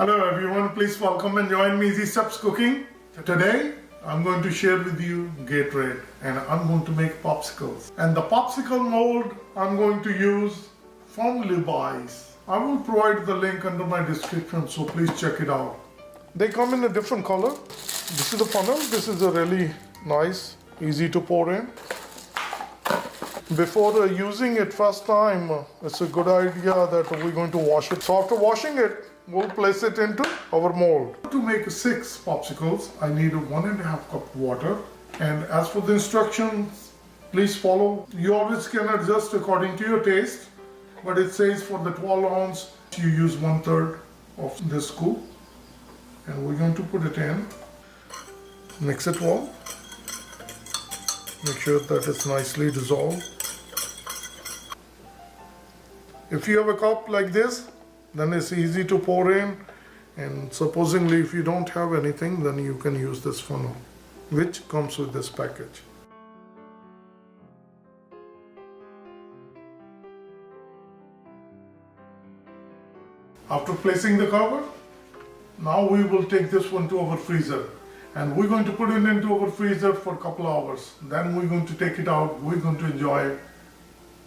Hello everyone, please welcome and join me Easy Steps Cooking. Today I'm going to share with you Gatorade and I'm going to make popsicles. And the popsicle mold I'm going to use from Lebice. I will provide the link under my description, so please check it out. They come in a different color. This is the funnel. This is a really nice, easy to pour in. Before using it first time, it's a good idea that we're going to wash it. So after washing it, we'll place it into our mold. To make 6 popsicles, I need 1.5 cup water. And as for the instructions, please follow. You always can adjust according to your taste, but it says for the 12 ounce, you use 1/3 of this scoop. And we're going to put it in. Mix it well. Make sure that it's nicely dissolved. If you have a cup like this, then it's easy to pour in, and supposedly if you don't have anything, then you can use this funnel, which comes with this package. After placing the cover, now we will take this one to our freezer, and we're going to put it into our freezer for a couple of hours. Then we're going to take it out, we're going to enjoy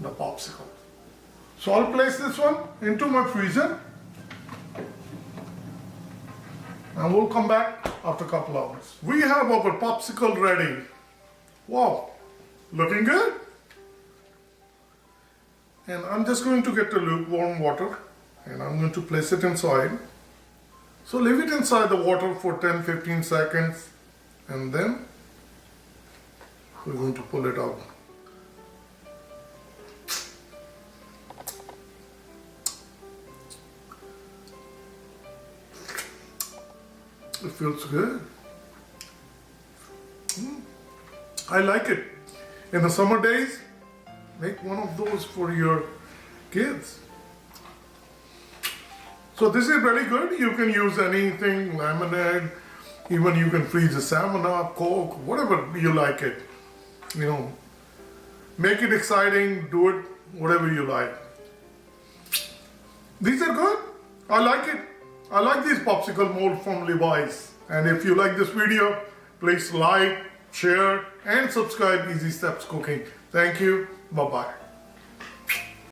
the popsicle. So I'll place this one into my freezer and we'll come back after a couple hours. We have our popsicle ready. Wow, looking good. And I'm just going to get the lukewarm water and I'm going to place it inside. So leave it inside the water for 10-15 seconds and then we're going to pull it out. It feels good. I like it. In the summer days, make one of those for your kids. So this is really good. You can use anything, lemonade, even you can freeze a salmon up, Coke, whatever you like it. You know, make it exciting, do it whatever you like. These are good. I like it. I like these popsicle mold from Lebice. And if you like this video, please like, share, and subscribe Easy Steps Cooking. Thank you. Bye-bye.